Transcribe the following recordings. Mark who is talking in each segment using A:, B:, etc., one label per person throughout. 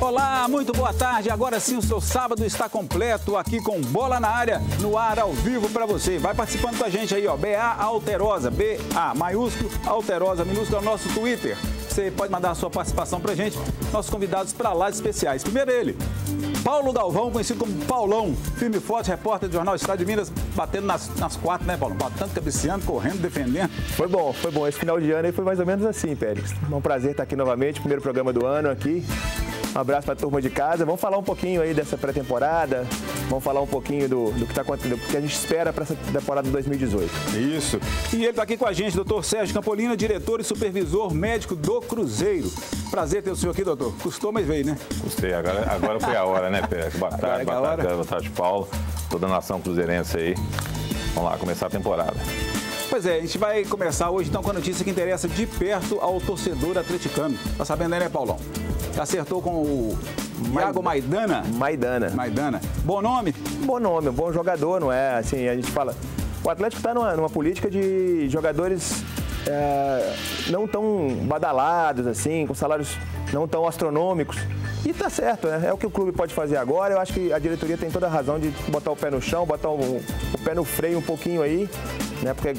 A: Olá, muito boa tarde. Agora sim o seu sábado está completo aqui com Bola na Área, no ar ao vivo para você. Vai participando com a gente aí, ó, BA Alterosa, BA maiúsculo, Alterosa minúsculo, é o nosso Twitter. Você pode mandar a sua participação pra gente, nossos convidados para lá especiais. Primeiro ele, Paulo Galvão, conhecido como Paulão, firme e forte, repórter do Jornal Estado de Minas, batendo nas quatro, né, Paulo? Batendo, cabeceando, correndo, defendendo.
B: Foi bom. Esse final de ano aí foi mais ou menos assim, Pérez. É um prazer estar aqui novamente, primeiro programa do ano aqui. Um abraço para a turma de casa. Vamos falar um pouquinho aí dessa pré-temporada, vamos falar um pouquinho do que está acontecendo, do que a gente espera para essa temporada de 2018.
A: Isso. E ele está aqui com a gente, doutor Sérgio Campolina, diretor e supervisor médico do Cruzeiro. Prazer ter o senhor aqui, doutor. Custou, mas veio, né?
C: Custei. Agora foi a hora, né, Pérez? Boa tarde, Paulo. Toda a nação cruzeirense aí. Vamos lá, começar a temporada.
A: Pois é, a gente vai começar hoje então com a notícia que interessa de perto ao torcedor atleticano. Tá sabendo aí, né, Paulão? Acertou com o Iago Maidana. Maidana. Bom nome?
B: Bom nome, bom jogador, não é? Assim, a gente fala... O Atlético está numa política de jogadores não tão badalados, assim, com salários não tão astronômicos. E tá certo, né? É o que o clube pode fazer agora. Eu acho que a diretoria tem toda a razão de botar o pé no chão, botar o pé no freio um pouquinho aí, né? Porque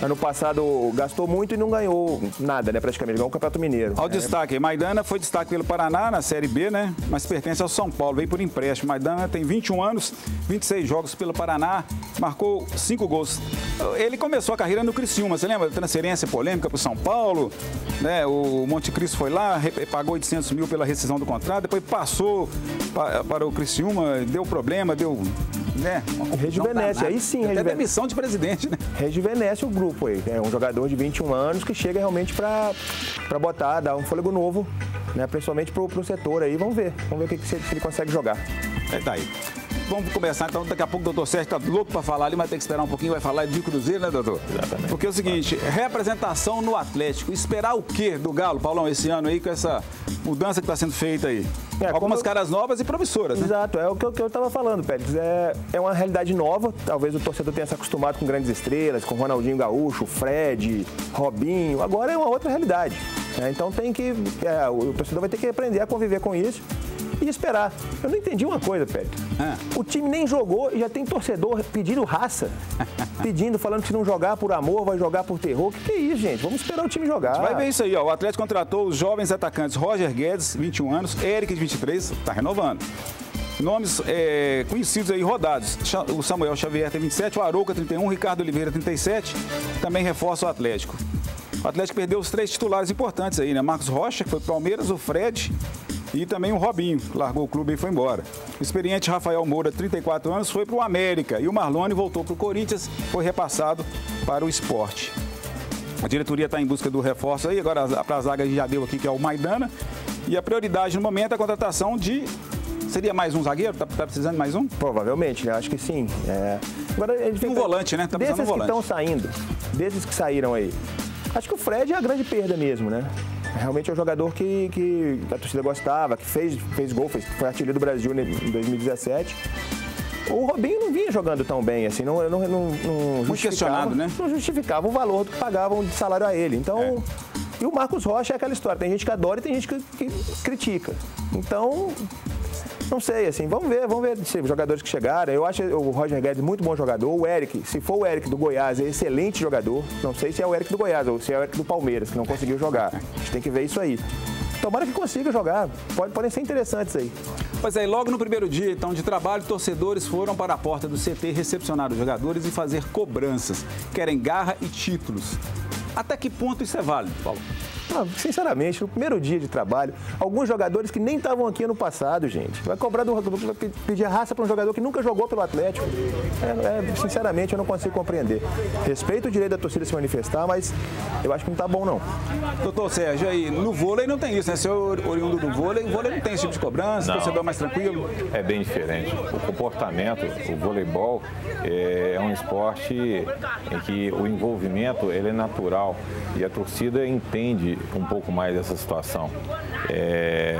B: ano passado gastou muito e não ganhou nada, né? Praticamente, ganhou o Campeonato Mineiro.
A: Ao destaque, Maidana foi destaque pelo Paraná na Série B, né? Mas pertence ao São Paulo, veio por empréstimo. Maidana tem 21 anos, 26 jogos pelo Paraná, marcou 5 gols. Ele começou a carreira no Criciúma, você lembra? Transferência polêmica para o São Paulo, né? O Monte Cristo foi lá, pagou 800 mil pela rescisão do contrato, depois passou para o Criciúma, deu problema, né?
B: Rejuvenesce, aí sim,
A: até demissão de presidente, né?
B: Rejuvenesce o grupo aí. É um jogador de 21 anos que chega realmente para botar, dar um fôlego novo, né? Principalmente pro setor aí. Vamos ver o que ele consegue jogar.
A: Tá aí. Vamos começar, então, daqui a pouco o doutor Sérgio está louco para falar ali, mas tem que esperar um pouquinho, vai falar de Cruzeiro, né, doutor?
C: Exatamente.
A: Porque é o seguinte, representação no Atlético, esperar o quê do Galo, Paulão, esse ano aí, com essa mudança que está sendo feita aí? Algumas caras novas e promissoras, né?
B: Exato, é o que eu estava falando, Pérez. É uma realidade nova, talvez o torcedor tenha se acostumado com grandes estrelas, com Ronaldinho Gaúcho, Fred, Robinho, agora é uma outra realidade. Então o torcedor vai ter que aprender a conviver com isso e esperar. Eu não entendi uma coisa, Pedro. O time nem jogou e já tem torcedor pedindo raça. Falando que se não jogar por amor, vai jogar por terror. Que é isso, gente? Vamos esperar o time jogar.
A: Vai ver isso aí, ó. O Atlético contratou os jovens atacantes Roger Guedes, 21 anos, Eric, de 23, tá renovando. Nomes conhecidos aí, rodados. O Samuel Xavier tem 27, o Arouca 31, o Ricardo Oliveira 37, também reforça o Atlético. O Atlético perdeu os 3 titulares importantes aí, né? Marcos Rocha, que foi pro Palmeiras, o Fred e também o Robinho, que largou o clube e foi embora. O experiente Rafael Moura, 34 anos, foi pro América e o Marlone voltou pro Corinthians, foi repassado para o Sport. A diretoria está em busca do reforço aí, agora para a zaga já deu aqui, que é o Maidana. E a prioridade no momento é a contratação de... Seria mais um zagueiro? Tá precisando de mais um?
B: Provavelmente, né? Acho que sim. Agora, a gente
A: um volante, né? Tá precisando de um volante.
B: Desses que estão saindo, desses que saíram aí, acho que o Fred é a grande perda mesmo, né? Realmente é um jogador que a torcida gostava, que fez gol, foi artilheiro do Brasil em 2017. O Robinho não vinha jogando tão bem, assim, não
A: muito questionado, né?
B: Não justificava o valor do que pagavam de salário a ele. Então, E o Marcos Rocha é aquela história, tem gente que adora e tem gente que critica. Então, não sei, assim, vamos ver se jogadores que chegaram. Eu acho o Roger Guedes muito bom jogador. O Eric, se for o Eric do Goiás, é excelente jogador. Não sei se é o Eric do Goiás ou se é o Eric do Palmeiras, que não conseguiu jogar. A gente tem que ver isso aí. Tomara que consiga jogar. Podem ser interessantes aí.
A: Pois é, logo no primeiro dia, então, de trabalho, torcedores foram para a porta do CT recepcionar os jogadores e fazer cobranças. Querem garra e títulos. Até que ponto isso é válido, Paulo?
B: Sinceramente, no primeiro dia de trabalho, alguns jogadores que nem estavam aqui ano passado, gente. Vai cobrar pedir raça para um jogador que nunca jogou pelo Atlético. Sinceramente, eu não consigo compreender. Respeito o direito da torcida se manifestar, mas eu acho que não tá bom, não.
A: Doutor Sérgio, aí, no vôlei não tem isso, né? Você é oriundo do vôlei, o vôlei não tem esse tipo de cobrança, o torcedor é mais tranquilo.
C: É bem diferente. O comportamento, o voleibol é um esporte em que o envolvimento ele é natural e a torcida entende um pouco mais dessa situação.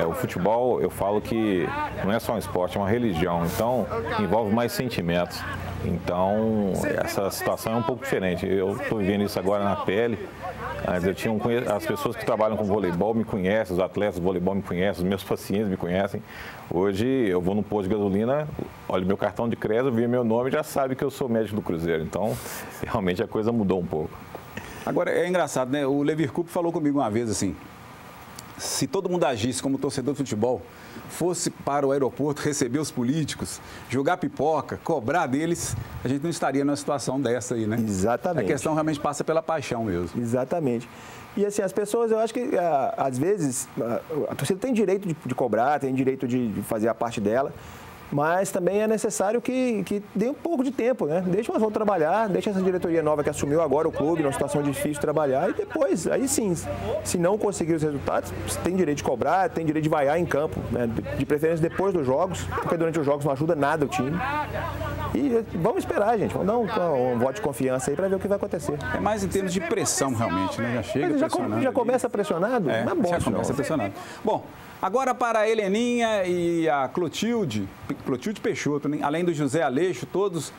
C: O futebol, eu falo que não é só um esporte, é uma religião, então envolve mais sentimentos. Então, essa situação é um pouco diferente. Eu estou vivendo isso agora na pele Antes eu tinha as pessoas que trabalham com voleibol me conhecem, os atletas de voleibol me conhecem, os meus pacientes me conhecem. Hoje eu vou no posto de gasolina, olho meu cartão de crédito, vê meu nome e já sabe que eu sou médico do Cruzeiro. Então, realmente a coisa mudou um pouco.
A: Agora, é engraçado, né? O Levir Coupe falou comigo uma vez assim, se todo mundo agisse como torcedor de futebol, fosse para o aeroporto receber os políticos, jogar pipoca, cobrar deles, a gente não estaria numa situação dessa aí, né?
B: Exatamente.
A: A questão realmente passa pela paixão mesmo.
B: Exatamente. E assim, as pessoas, eu acho que às vezes a torcida tem direito de cobrar, tem direito de fazer a parte dela, mas também é necessário que dê um pouco de tempo, né? Deixa elas vão trabalhar, deixa essa diretoria nova que assumiu agora o clube, numa situação difícil de trabalhar, e depois, aí sim, se não conseguir os resultados, tem direito de cobrar, tem direito de vaiar em campo, né? De preferência depois dos jogos, porque durante os jogos não ajuda nada o time. E vamos esperar, gente, vamos dar um voto de confiança aí para ver o que vai acontecer.
A: É mais em termos de pressão, realmente, né? Já chega pressionando.
B: Já começa pressionado? Não é bom,
A: já começa pressionado. Bom, agora para a Heleninha e a Clotilde Peixoto, né? Além do José Aleixo, todos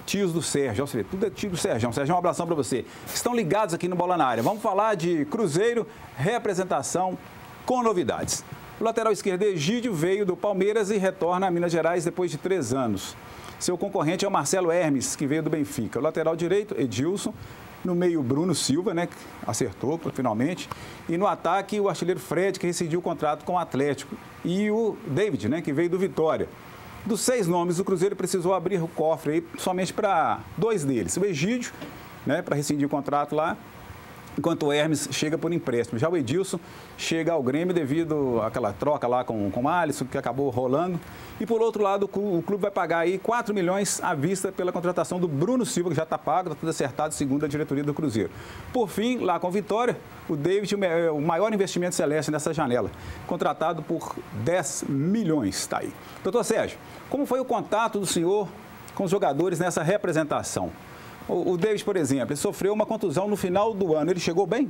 A: tios do Sérgio, seja, tudo é tio do Sérgio. Sérgio, um abração para você. Estão ligados aqui no Bola na Área. Vamos falar de Cruzeiro, reapresentação com novidades. O lateral esquerdo Egídio veio do Palmeiras e retorna a Minas Gerais depois de 3 anos. Seu concorrente é o Marcelo Hermes, que veio do Benfica. O lateral direito, Edilson. No meio, Bruno Silva, né, que acertou finalmente. E no ataque, o artilheiro Fred, que rescindiu o contrato com o Atlético. E o David, né, que veio do Vitória. Dos 6 nomes, o Cruzeiro precisou abrir o cofre aí, somente para 2 deles. O Egídio, né, para rescindir o contrato lá, enquanto o Hermes chega por empréstimo. Já o Edilson chega ao Grêmio devido àquela troca lá com o Alisson, que acabou rolando. E, por outro lado, o clube vai pagar aí 4 milhões à vista pela contratação do Bruno Silva, que já está pago, está tudo acertado, segundo a diretoria do Cruzeiro. Por fim, lá com Vitória, o David, o maior investimento celeste nessa janela, contratado por 10 milhões, está aí. Doutor Sérgio, como foi o contato do senhor com os jogadores nessa representação? O David, por exemplo, ele sofreu uma contusão no final do ano, ele chegou bem?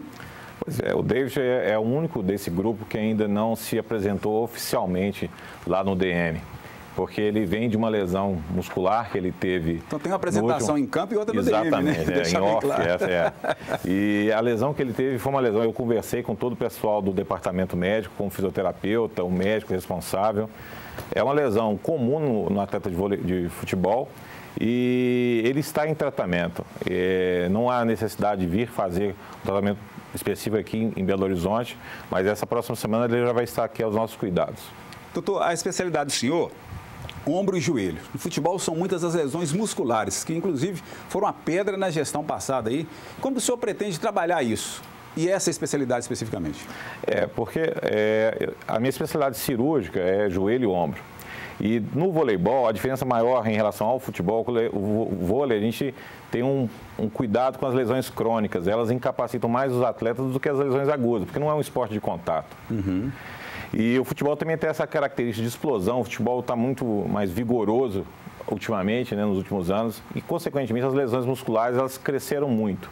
C: Pois é, o David é o único desse grupo que ainda não se apresentou oficialmente lá no DM. Porque ele vem de uma lesão muscular que ele teve.
A: Então tem uma apresentação em campo e outra no
C: Exatamente,
A: DM, né?
C: Em off, claro. Essa é. E a lesão que ele teve foi uma lesão, eu conversei com todo o pessoal do departamento médico, com o fisioterapeuta, o médico responsável. É uma lesão comum no atleta de futebol e ele está em tratamento. Não há necessidade de vir fazer um tratamento específico aqui em Belo Horizonte, mas essa próxima semana ele já vai estar aqui aos nossos cuidados.
A: Doutor, a especialidade do senhor, ombro e joelho. No futebol são muitas as lesões musculares, que inclusive foram a pedra na gestão passada aí. Como o senhor pretende trabalhar isso? E essa especialidade especificamente?
C: Porque a minha especialidade cirúrgica é joelho e ombro. E no voleibol, a diferença maior em relação ao futebol, o vôlei, a gente tem um cuidado com as lesões crônicas. Elas incapacitam mais os atletas do que as lesões agudas, porque não é um esporte de contato. Uhum. E o futebol também tem essa característica de explosão. O futebol está muito mais vigoroso ultimamente, né, nos últimos anos. E, consequentemente, as lesões musculares elas cresceram muito.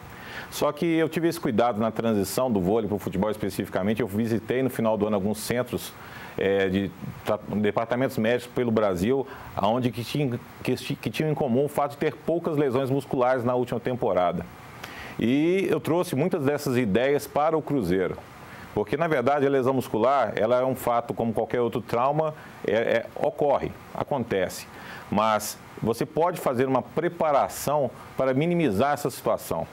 C: Só que eu tive esse cuidado na transição do vôlei para o futebol especificamente. Eu visitei no final do ano alguns centros de departamentos médicos pelo Brasil, onde que tinham em comum o fato de ter poucas lesões musculares na última temporada. E eu trouxe muitas dessas ideias para o Cruzeiro. Porque, na verdade, a lesão muscular ela é um fato como qualquer outro trauma, ocorre, acontece. Mas você pode fazer uma preparação para minimizar essa situação.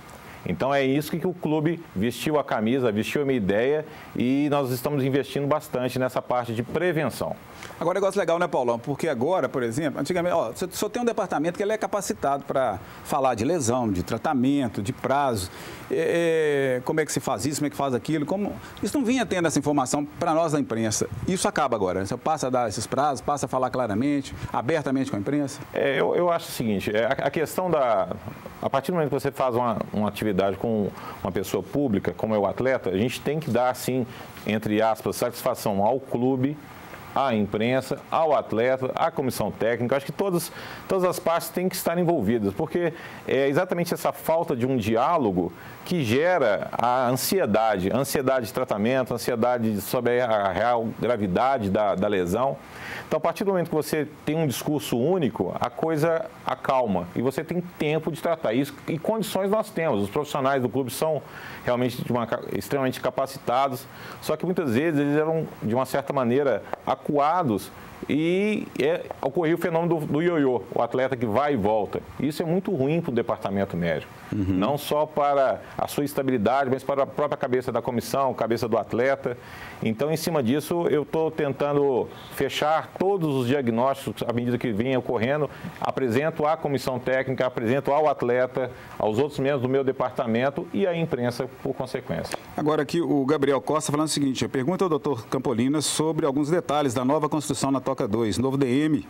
C: Então, é isso que o clube vestiu a camisa, vestiu a minha ideia e nós estamos investindo bastante nessa parte de prevenção.
A: Agora, um negócio legal, né, Paulão? Porque agora, por exemplo, antigamente, você só tem um departamento que ele é capacitado para falar de lesão, de tratamento, de prazo, como é que se faz isso, como é que faz aquilo, isso não vinha tendo essa informação para nós da imprensa. Isso acaba agora, né? Você passa a dar esses prazos, passa a falar claramente, abertamente com a imprensa?
C: Eu acho o seguinte, a questão a partir do momento que você faz uma atividade com uma pessoa pública, como é o atleta, a gente tem que dar, assim, entre aspas, satisfação ao clube, à imprensa, ao atleta, à comissão técnica. Acho que todas as partes têm que estar envolvidas, porque é exatamente essa falta de um diálogo que gera a ansiedade de tratamento, ansiedade sobre a real gravidade da lesão. Então, a partir do momento que você tem um discurso único, a coisa acalma e você tem tempo de tratar isso. E condições nós temos. Os profissionais do clube são realmente extremamente capacitados, só que muitas vezes eles eram, de uma certa maneira, acuados e ocorreu o fenômeno do ioiô, o atleta que vai e volta. Isso é muito ruim para o departamento médico. Não só para a sua estabilidade, mas para a própria cabeça da comissão, cabeça do atleta. Então, em cima disso, eu estou tentando fechar todos os diagnósticos à medida que vem ocorrendo, apresento à comissão técnica, apresento ao atleta, aos outros membros do meu departamento e à imprensa por consequência.
A: Agora aqui o Gabriel Costa falando o seguinte, pergunta ao doutor Campolina sobre alguns detalhes da nova construção na Toca 2, novo DM,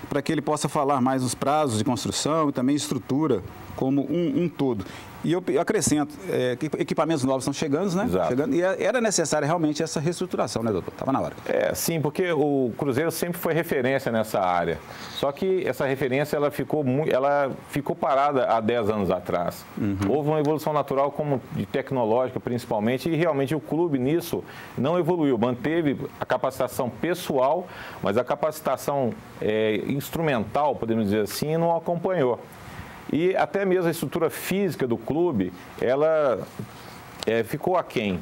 A: para que ele possa falar mais os prazos de construção e também estrutura como um todo. E eu acrescento, que equipamentos novos estão chegando, né?
C: Exato.
A: Chegando, e era necessária realmente essa reestruturação, né, doutor? Estava na hora.
C: Sim, porque o Cruzeiro sempre foi referência nessa área. Só que essa referência ela ficou parada há 10 anos atrás. Houve uma evolução natural, como de tecnológica principalmente, e realmente o clube nisso não evoluiu. Manteve a capacitação pessoal, mas a capacitação instrumental, podemos dizer assim, não acompanhou. E até mesmo a estrutura física do clube, ela ficou aquém.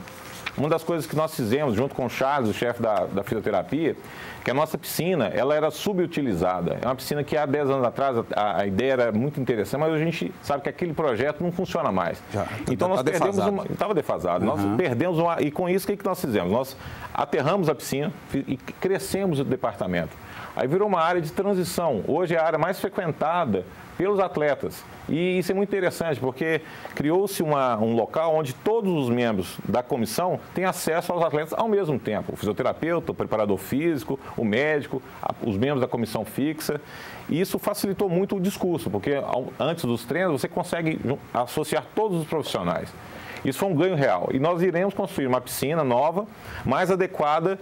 C: Uma das coisas que nós fizemos, junto com o Charles, o chefe da fisioterapia, que a nossa piscina, ela era subutilizada. É uma piscina que há 10 anos atrás a ideia era muito interessante, mas a gente sabe que aquele projeto não funciona mais. Então nós perdemos estava defasado. Nós perdemos e com isso, o que nós fizemos? Nós aterramos a piscina e crescemos o departamento. Aí virou uma área de transição. Hoje é a área mais frequentada pelos atletas. E isso é muito interessante, porque criou-se um local onde todos os membros da comissão têm acesso aos atletas ao mesmo tempo. O fisioterapeuta, o preparador físico, o médico, os membros da comissão fixa. E isso facilitou muito o discurso, porque antes dos treinos você consegue associar todos os profissionais. Isso foi um ganho real. E nós iremos construir uma piscina nova, mais adequada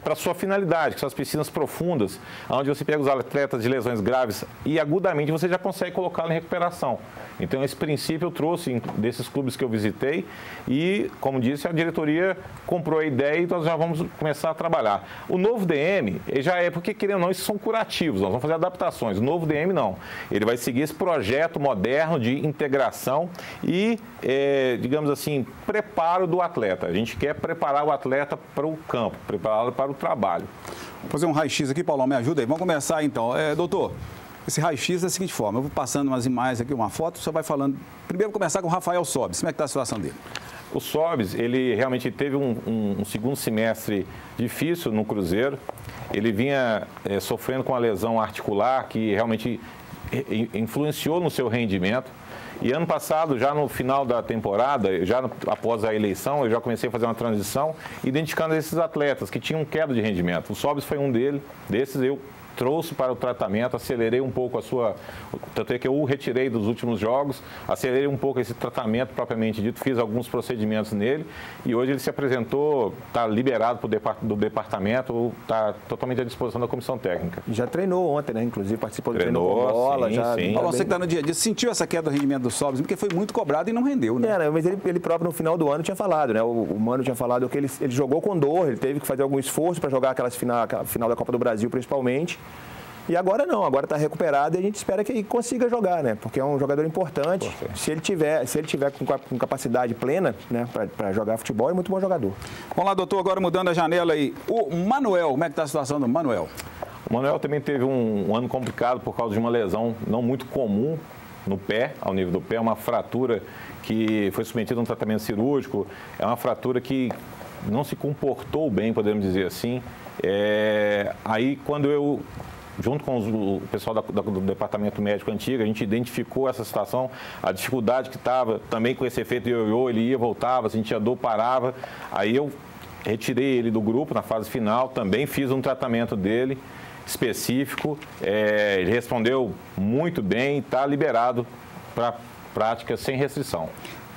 C: para a sua finalidade, que são as piscinas profundas, onde você pega os atletas de lesões graves e agudamente você já consegue colocá-los em recuperação. Então, esse princípio eu trouxe desses clubes que eu visitei e, como disse, a diretoria comprou a ideia e nós já vamos começar a trabalhar. O novo DM já porque, querendo ou não, isso são curativos, nós vamos fazer adaptações. O novo DM não. Ele vai seguir esse projeto moderno de integração e, digamos assim, preparo do atleta. A gente quer preparar o atleta para o campo, prepará-lo para o trabalho.
A: Vou fazer um raio-x aqui, Paulão, me ajuda aí. Vamos começar então. Doutor, esse raio-x é da seguinte forma, eu vou passando umas imagens aqui, uma foto, você vai falando. Primeiro, vou começar com o Rafael Sobis. Como é que está a situação dele?
C: O Sobis, ele realmente teve um segundo semestre difícil no Cruzeiro. Ele vinha sofrendo com uma lesão articular que realmente influenciou no seu rendimento. E ano passado, já no final da temporada, após a eleição, eu já comecei a fazer uma transição, identificando esses atletas que tinham queda de rendimento. O Sobis foi um desses, eu trouxe para o tratamento, acelerei um pouco tanto é que eu o retirei dos últimos jogos, acelerei um pouco esse tratamento propriamente dito, fiz alguns procedimentos nele e hoje ele se apresentou, está liberado do departamento, está totalmente à disposição da comissão técnica.
B: Já treinou ontem, né? Inclusive participou do treino com bola.
C: Sim.
A: Você que está no dia a dia, sentiu essa queda do rendimento do Sobis, porque foi muito cobrado e não rendeu, né?
B: Mas ele próprio no final do ano tinha falado, né? O Mano tinha falado que ele jogou com dor, ele teve que fazer algum esforço para jogar aquela final da Copa do Brasil, principalmente. E agora não, agora está recuperado e a gente espera que ele consiga jogar, né? Porque é um jogador importante. Se ele tiver com capacidade plena, né, para jogar futebol, é muito bom jogador.
A: Vamos lá, doutor, agora mudando a janela aí. O Manuel, como é que está a situação do Manuel?
C: O Manuel também teve um ano complicado por causa de uma lesão não muito comum no pé, ao nível do pé, uma fratura que foi submetida a um tratamento cirúrgico, é uma fratura que não se comportou bem, podemos dizer assim. Aí, quando eu, junto com o pessoal do departamento médico antigo, a gente identificou essa situação, a dificuldade que estava, também com esse efeito ioiô, ele ia, voltava, sentia dor, parava. Aí eu retirei ele do grupo na fase final, também fiz um tratamento dele específico, ele respondeu muito bem, está liberado para prática sem restrição.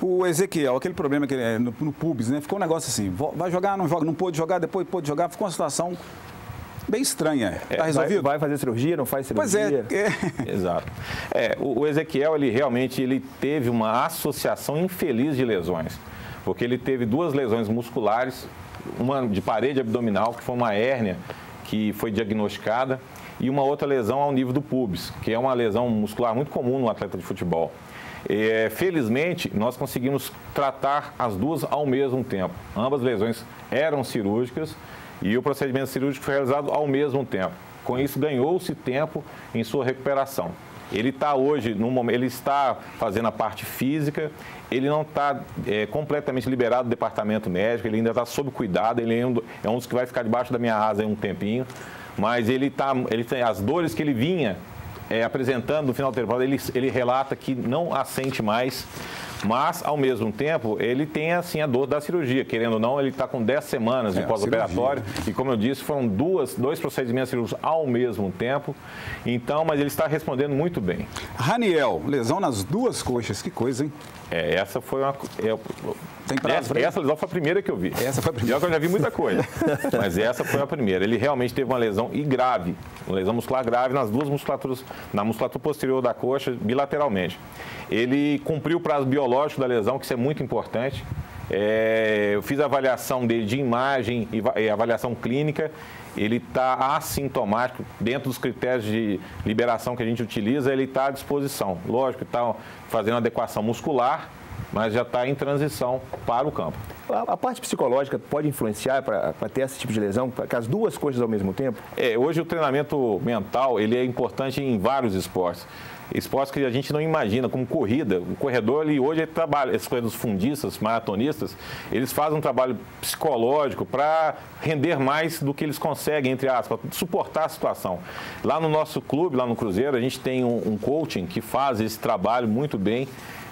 A: O Ezequiel, aquele problema que no pubis, né? Ficou um negócio assim, vai jogar, não joga, não pôde jogar, depois pôde jogar, ficou uma situação bem estranha. Está resolvido?
B: Vai fazer cirurgia, não faz cirurgia?
A: Pois é.
C: Exato. O Ezequiel, ele realmente teve uma associação infeliz de lesões, porque ele teve 2 lesões musculares, uma de parede abdominal, que foi uma hérnia que foi diagnosticada, e uma outra lesão ao nível do pubis, que é uma lesão muscular muito comum no atleta de futebol. Felizmente, nós conseguimos tratar as 2 ao mesmo tempo. Ambas lesões eram cirúrgicas e o procedimento cirúrgico foi realizado ao mesmo tempo. Com isso, ganhou-se tempo em sua recuperação. Ele está hoje, no momento, ele está fazendo a parte física, ele não está completamente liberado do departamento médico, ele ainda está sob cuidado, ele é um dos que vai ficar debaixo da minha asa em um tempinho, mas ele tem as dores que ele vinha apresentando no final da temporada, ele relata que não a sente mais, mas, ao mesmo tempo, ele tem assim a dor da cirurgia. Querendo ou não, ele está com 10 semanas de pós-operatório e, como eu disse, foram 2 procedimentos cirúrgicos ao mesmo tempo. Então, mas ele está respondendo muito bem.
A: Raniel, lesão nas 2 coxas, que coisa, hein?
C: Essa foi uma...
A: Tem prazo,
C: essa lesão foi a primeira que eu vi.
A: Essa foi a primeira.
C: Eu já vi muita coisa, mas essa foi a primeira. Ele realmente teve uma lesão grave, uma lesão muscular grave nas 2 musculaturas, na musculatura posterior da coxa, bilateralmente. Ele cumpriu o prazo biológico da lesão, que isso é muito importante. Eu fiz a avaliação dele de imagem e avaliação clínica. Ele está assintomático, dentro dos critérios de liberação que a gente utiliza, ele está à disposição. Lógico, está fazendo adequação muscular, mas já está em transição para o campo.
B: A parte psicológica pode influenciar para ter esse tipo de lesão, com as 2 coisas ao mesmo tempo?
C: Hoje o treinamento mental ele é importante em vários esportes. Esportes que a gente não imagina, como corrida. O corredor, hoje, ele trabalha, esses corredores fundistas, maratonistas, eles fazem um trabalho psicológico para render mais do que eles conseguem, entre aspas, para suportar a situação. Lá no nosso clube, lá no Cruzeiro, a gente tem um coaching que faz esse trabalho muito bem.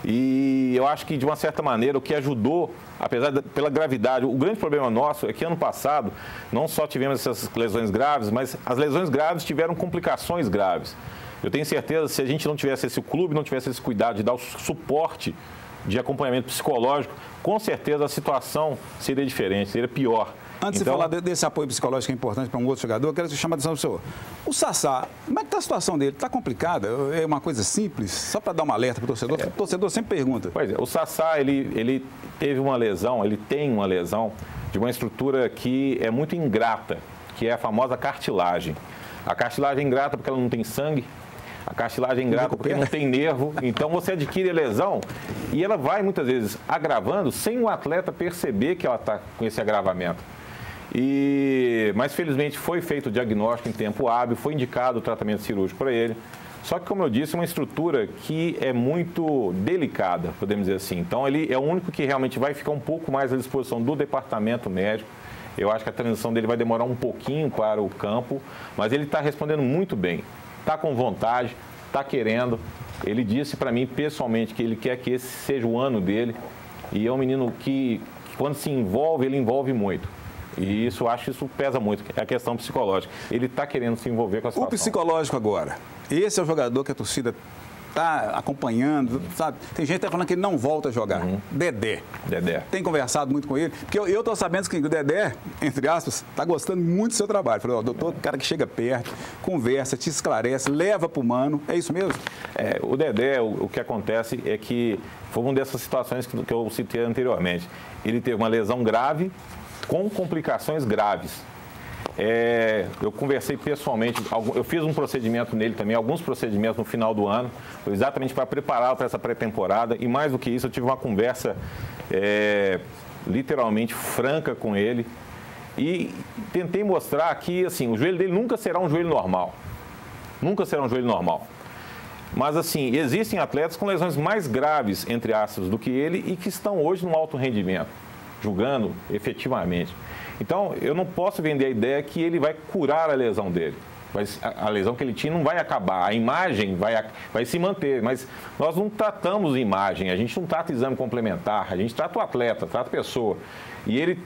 C: E eu acho que, de uma certa maneira, o que ajudou, pela gravidade, o grande problema nosso é que ano passado não só tivemos essas lesões graves, mas as lesões graves tiveram complicações graves. Eu tenho certeza, se a gente não tivesse esse clube, não tivesse esse cuidado de dar o suporte de acompanhamento psicológico, com certeza a situação seria diferente, seria pior.
A: Antes de falar desse apoio psicológico que é importante para um outro jogador, eu quero chamar a atenção do senhor. O Sassá, como é que está a situação dele? Está complicada? É uma coisa simples? Só para dar uma alerta para o torcedor, porque o torcedor sempre pergunta.
C: Pois é, o Sassá, ele teve uma lesão, ele tem uma lesão de uma estrutura que é muito ingrata, que é a famosa cartilagem. A cartilagem é ingrata porque ela não tem sangue, a cartilagem é ingrata porque não tem nervo, então você adquire a lesão e ela vai muitas vezes agravando sem o atleta perceber que ela está com esse agravamento. Mas felizmente foi feito o diagnóstico em tempo hábil, foi indicado o tratamento cirúrgico para ele. Só que, como eu disse, é uma estrutura que é muito delicada, podemos dizer assim. Então ele é o único que realmente vai ficar um pouco mais à disposição do departamento médico. Eu acho que a transição dele vai demorar um pouquinho para o campo, mas ele está respondendo muito bem. Está com vontade, está querendo. Ele disse para mim pessoalmente que ele quer que esse seja o ano dele. E é um menino que quando se envolve, ele envolve muito. E isso, acho que isso pesa muito, é a questão psicológica. Ele está querendo se envolver com a situação.
A: O psicológico agora. Esse é o jogador que a torcida está acompanhando, sabe? Tem gente que está falando que ele não volta a jogar. Dedé. Tem conversado muito com ele. Porque eu estou sabendo que o Dedé, entre aspas, está gostando muito do seu trabalho. Falei, doutor, o cara que chega perto, conversa, te esclarece, leva para o mano. É isso mesmo?
C: O Dedé, o que acontece é que foi uma dessas situações que eu citei anteriormente. Ele teve uma lesão grave com complicações graves. Eu conversei pessoalmente, eu fiz um procedimento nele também, alguns procedimentos no final do ano, exatamente para prepará-lo para essa pré-temporada. E mais do que isso, eu tive uma conversa literalmente franca com ele e tentei mostrar que assim, o joelho dele nunca será um joelho normal. Nunca será um joelho normal. Mas assim, existem atletas com lesões mais graves, entre aspas, do que ele e que estão hoje no alto rendimento, jogando efetivamente. Então, eu não posso vender a ideia que ele vai curar a lesão dele. Mas a lesão que ele tinha não vai acabar, a imagem vai se manter. Mas nós não tratamos imagem, a gente não trata exame complementar, a gente trata o atleta, trata a pessoa. E ele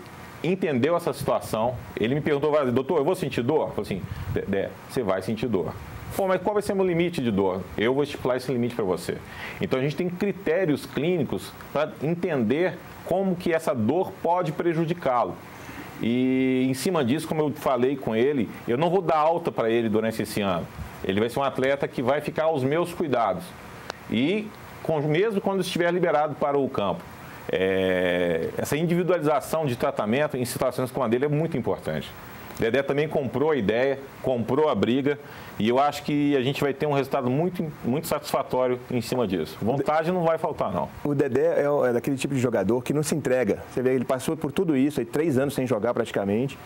C: entendeu essa situação, ele me perguntou, doutor, eu vou sentir dor? Eu falei assim, Dedé, você vai sentir dor. Pô, mas qual vai ser o meu limite de dor? Eu vou estipular esse limite para você. Então, a gente tem critérios clínicos para entender como que essa dor pode prejudicá-lo. E em cima disso, como eu falei com ele, eu não vou dar alta para ele durante esse ano. Ele vai ser um atleta que vai ficar aos meus cuidados. E mesmo quando estiver liberado para o campo. Essa individualização de tratamento em situações como a dele é muito importante. Dedé também comprou a ideia, comprou a briga e eu acho que a gente vai ter um resultado muito, muito satisfatório em cima disso. Vontade não vai faltar, não.
B: O Dedé é daquele tipo de jogador que não se entrega. Você vê, ele passou por tudo isso, aí 3 anos sem jogar praticamente.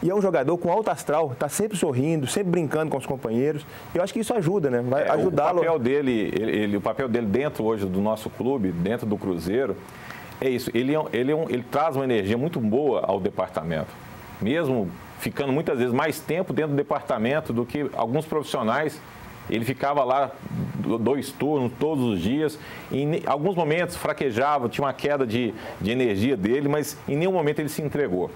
B: E é um jogador com alto astral, está sempre sorrindo, sempre brincando com os companheiros. Eu acho que isso ajuda, né? Vai ajudá-lo.
C: O papel dele dentro hoje do nosso clube, dentro do Cruzeiro, é isso. Ele traz uma energia muito boa ao departamento. Mesmo ficando muitas vezes mais tempo dentro do departamento do que alguns profissionais. Ele ficava lá 2 turnos, todos os dias. Em alguns momentos fraquejava, tinha uma queda de energia dele, mas em nenhum momento ele se entregou.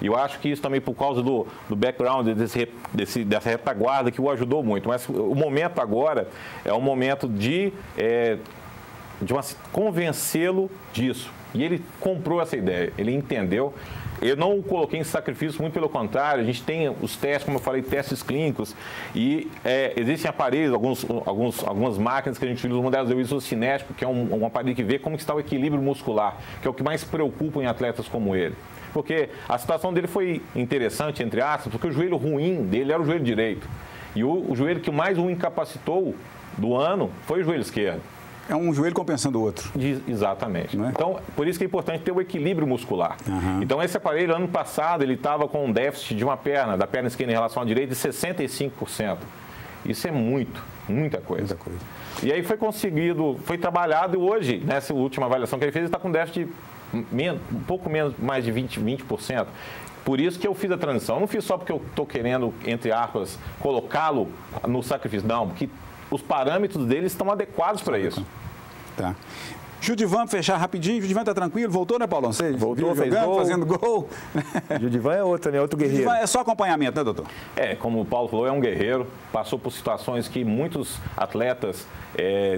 C: E eu acho que isso também por causa do background, dessa retaguarda que o ajudou muito. Mas o momento agora é um momento de convencê-lo disso. E ele comprou essa ideia, ele entendeu. Eu não o coloquei em sacrifício, muito pelo contrário. A gente tem os testes, como eu falei, testes clínicos. E existem aparelhos, algumas máquinas que a gente utiliza. Uma delas é o isocinético, que é um aparelho que vê como está o equilíbrio muscular, que é o que mais preocupa em atletas como ele. Porque a situação dele foi interessante, entre aspas, porque o joelho ruim dele era o joelho direito. E o joelho que mais o incapacitou do ano foi o joelho esquerdo.
A: É um joelho compensando o outro.
C: Exatamente. Então, por isso que é importante ter o equilíbrio muscular. Então, esse aparelho, ano passado, ele estava com um déficit de uma perna, da perna esquerda em relação à direita, de 65%. Isso é muita coisa. E aí foi conseguido, foi trabalhado e hoje, nessa última avaliação que ele fez, ele está com déficit um pouco menos, mais de 20%. Por isso que eu fiz a transição. Eu não fiz só porque eu estou querendo, entre aspas, colocá-lo no sacrifício. Não, porque os parâmetros deles estão adequados para isso.
A: Tá. Judivan, fechar rapidinho. Judivan tá tranquilo? Voltou, né, Paulão? Você
B: voltou, fez
A: jogando,
B: gol.
A: Fazendo gol.
B: Judivan é outro, né? Outro guerreiro.
A: Judivan é só acompanhamento, né, doutor?
C: Como o Paulo falou, é um guerreiro. Passou por situações que muitos atletas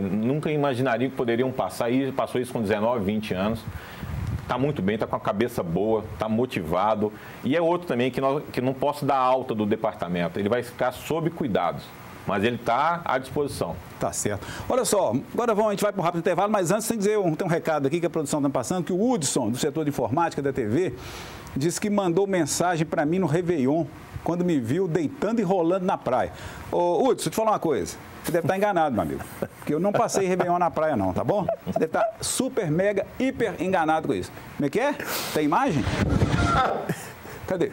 C: nunca imaginariam que poderiam passar. E passou isso com 19, 20 anos. Está muito bem, está com a cabeça boa, está motivado. E é outro também que não posso dar alta do departamento. Ele vai ficar sob cuidados. Mas ele está à disposição.
A: Tá certo. Olha só, agora a gente vai para um rápido intervalo, mas antes tem que dizer, tem um recado aqui que a produção está passando, que o Hudson, do setor de informática da TV, disse que mandou mensagem para mim no Réveillon, quando me viu deitando e rolando na praia. Ô, Hudson, deixa eu te falar uma coisa. Você deve estar enganado, meu amigo. Porque eu não passei Réveillon na praia, não, tá bom? Você deve estar super, mega, hiper enganado com isso. Como é que é? Tem imagem? Cadê?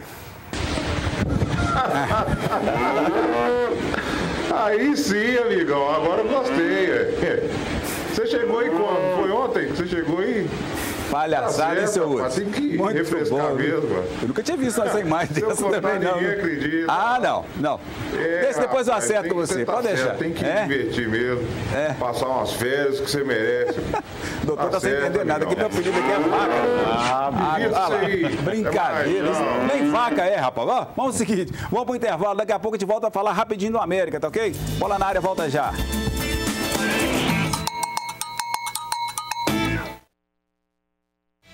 D: Aí sim, amigão, agora eu gostei. Você chegou aí quando? Foi ontem que você chegou aí?
A: Palhaçada, hein, seu Hudson?
D: Tem que refrescar mesmo.
A: Eu nunca tinha visto essa imagem dessa também, não.
D: Ninguém acredita.
A: Não. Depois eu acerto com você, pode deixar.
D: Tem que divertir mesmo. Passar umas férias que você merece.
A: Doutor, tá sem entender nada. Aqui meu apelido aqui é vaca. Brincadeira. Nem vaca rapaz. Vamos ao seguinte, vamos pro intervalo. Daqui a pouco a gente volta a falar rapidinho do América, tá ok? Bola na área, volta já.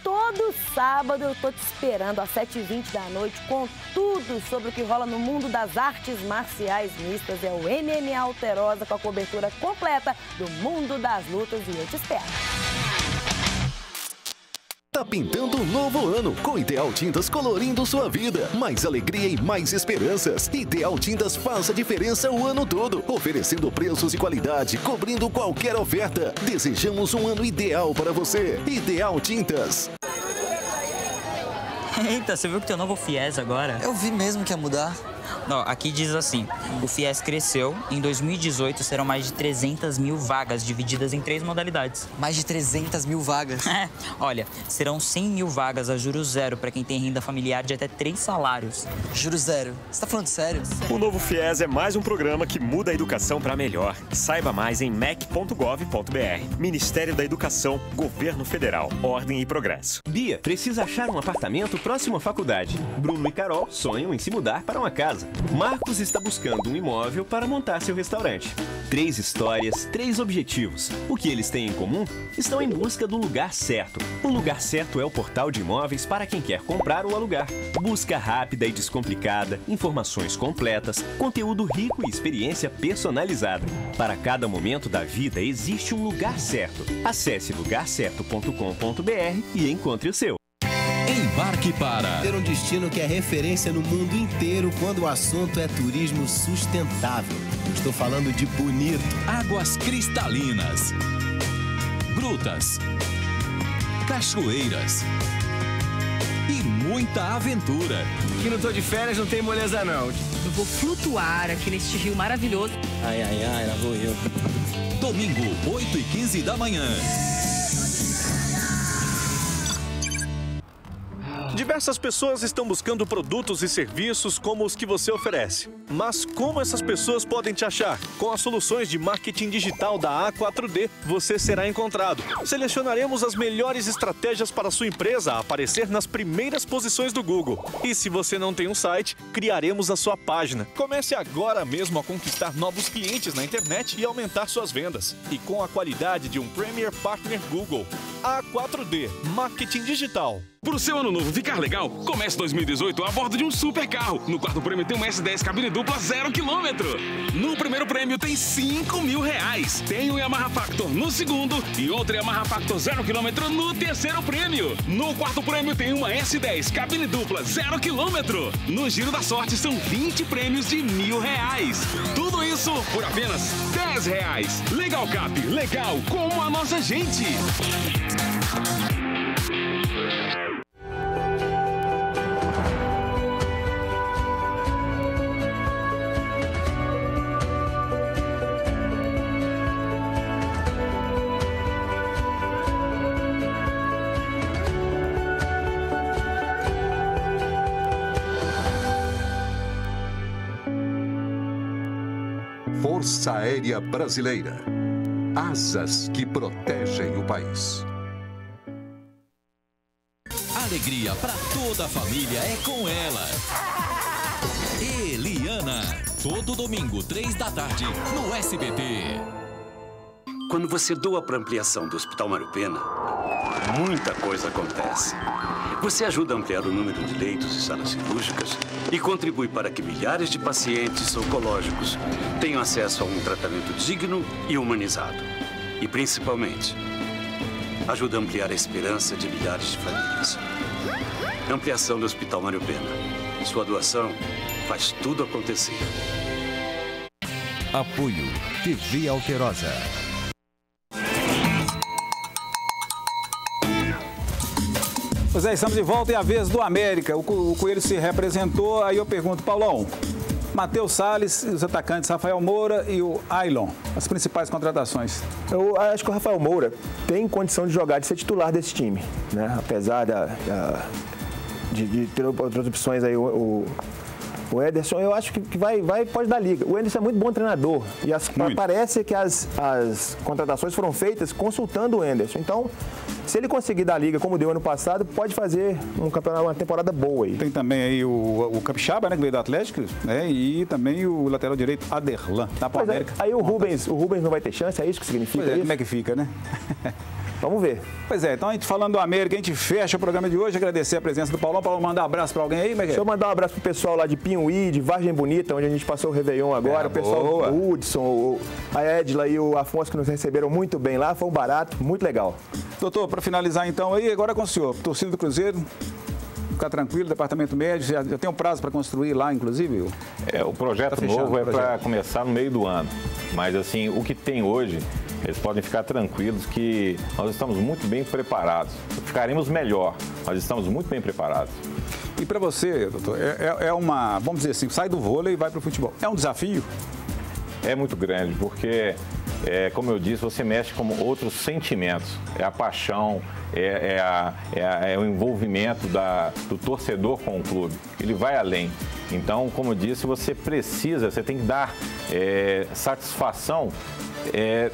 E: Todo sábado eu tô te esperando às 7h20 da noite com tudo sobre o que rola no mundo das artes marciais mistas. É o MMA Alterosa com a cobertura completa do mundo das lutas e eu te espero.
F: Tá pintando um novo ano com Ideal Tintas colorindo sua vida. Mais alegria e mais esperanças. Ideal Tintas faz a diferença o ano todo, oferecendo preços e qualidade, cobrindo qualquer oferta. Desejamos um ano ideal para você. Ideal Tintas.
G: Eita, você viu que tem um novo FIES agora?
H: Eu vi mesmo que ia mudar.
G: Não, aqui diz assim, o FIES cresceu, em 2018 serão mais de 300 mil vagas divididas em 3 modalidades.
H: Mais de 300 mil vagas?
G: Olha, serão 100 mil vagas a juros zero para quem tem renda familiar de até 3 salários.
H: Juros zero? Você tá falando sério?
I: O novo FIES é mais um programa que muda a educação para melhor. Saiba mais em mec.gov.br. Ministério da Educação, Governo Federal, Ordem e Progresso.
J: Bia, precisa achar um apartamento próximo à faculdade. Bruno e Carol sonham em se mudar para uma casa. Marcos está buscando um imóvel para montar seu restaurante. 3 histórias, 3 objetivos. O que eles têm em comum? Estão em busca do lugar certo. O Lugar Certo é o portal de imóveis para quem quer comprar ou alugar. Busca rápida e descomplicada, informações completas, conteúdo rico e experiência personalizada. Para cada momento da vida existe um lugar certo. Acesse lugarcerto.com.br e encontre o seu.
K: Embarque para ter um destino que é referência no mundo inteiro quando o assunto é turismo sustentável. Eu estou falando de Bonito.
L: Águas cristalinas, grutas, cachoeiras e muita aventura.
M: Que não tô de férias, não tem moleza não.
N: Eu vou flutuar aqui neste rio maravilhoso.
K: Ai, lá vou eu.
L: Domingo, 8h15 da manhã.
O: Diversas pessoas estão buscando produtos e serviços como os que você oferece. Mas como essas pessoas podem te achar? Com as soluções de marketing digital da A4D, você será encontrado. Selecionaremos as melhores estratégias para a sua empresa aparecer nas primeiras posições do Google. E se você não tem um site, criaremos a sua página. Comece agora mesmo a conquistar novos clientes na internet e aumentar suas vendas. E com a qualidade de um Premier Partner Google. A4D, marketing digital.
P: Para o seu ano novo ficar legal, comece 2018 a bordo de um super carro. No quarto prêmio tem uma S10 cabine dupla 0 km. No primeiro prêmio tem R$5.000. Tem um Yamaha Factor no segundo e outro Yamaha Factor 0 km no terceiro prêmio. No quarto prêmio tem uma S10 cabine dupla 0 km. No Giro da Sorte são 20 prêmios de R$1.000. Tudo isso por apenas R$10. Legal Cap, legal como a nossa gente.
Q: Força Aérea Brasileira. Asas que protegem o país.
L: Alegria para toda a família é com ela. Eliana. Todo domingo, 3 da tarde, no SBT.
R: Quando você doa para a ampliação do Hospital Mário Pena, muita coisa acontece. Você ajuda a ampliar o número de leitos e salas cirúrgicas e contribui para que milhares de pacientes oncológicos tenham acesso a um tratamento digno e humanizado. E, principalmente, ajuda a ampliar a esperança de milhares de famílias. Ampliação do Hospital Mário Pena. Sua doação faz tudo acontecer.
S: Apoio TV Alterosa.
A: Pois é, estamos de volta e a vez do América. O Coelho se representou, aí eu pergunto, Paulão, Matheus Salles, os atacantes Rafael Moura e o Ailon, as principais contratações.
B: Eu acho que o Rafael Moura tem condição de jogar, de ser titular desse time, né? Apesar de ter outras opções aí, o Ederson, eu acho que pode dar liga. O Ederson é muito bom treinador e parece que as contratações foram feitas consultando o Ederson. Então, se ele conseguir dar liga como deu ano passado, pode fazer uma temporada boa aí.
A: Tem também aí o Capixaba, né, que veio do Atlético, né, e também o lateral direito Aderlan, da América.
B: Aí o Rubens não vai ter chance, é isso que significa?
A: Pois é,
B: isso?
A: como é que fica, né?
B: Vamos ver.
A: Pois é, então a gente falando do América, a gente fecha o programa de hoje, agradecer a presença do Paulão. Paulão, mandar um abraço pra alguém aí, como é que é?
B: Deixa eu mandar um abraço pro pessoal lá de Pinhuí, de Vargem Bonita, onde a gente passou o Réveillon agora. O pessoal do Hudson, a Edla e o Afonso que nos receberam muito bem lá, foi um barato, muito legal.
A: Doutor, para finalizar então aí, agora com o senhor, torcida do Cruzeiro, ficar tranquilo, departamento médico, já tem um prazo para construir lá, inclusive?
C: O projeto novo é para começar no meio do ano, mas assim, o que tem hoje, eles podem ficar tranquilos que nós estamos muito bem preparados, ficaremos melhor, nós estamos muito bem preparados.
A: E para você, doutor, é uma, vamos dizer assim, sai do vôlei e vai para o futebol, é um desafio?
C: É muito grande, porque, como eu disse, você mexe com outros sentimentos. É a paixão, é o envolvimento do torcedor com o clube. Ele vai além. Então, como eu disse, você tem que dar satisfação,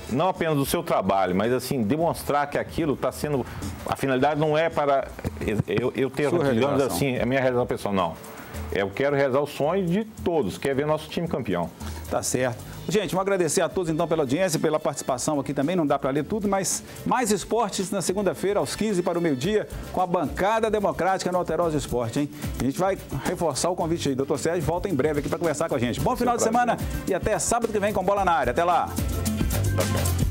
C: não apenas do seu trabalho, mas assim, demonstrar que aquilo está sendo... A finalidade não é para eu ter, digamos assim, a minha realização pessoal, não. Eu quero realizar o sonho de todos, quer ver nosso time campeão.
A: Tá certo. Gente, vamos agradecer a todos então pela audiência, pela participação aqui também, não dá para ler tudo, mas mais esportes na segunda-feira, aos 15 para o meio-dia, com a bancada democrática no Alterosa Esporte, hein? A gente vai reforçar o convite aí. Doutor Sérgio volta em breve aqui para conversar com a gente. Bom final de semana e até sábado que vem com Bola na Área. Até lá!
C: Tá bom.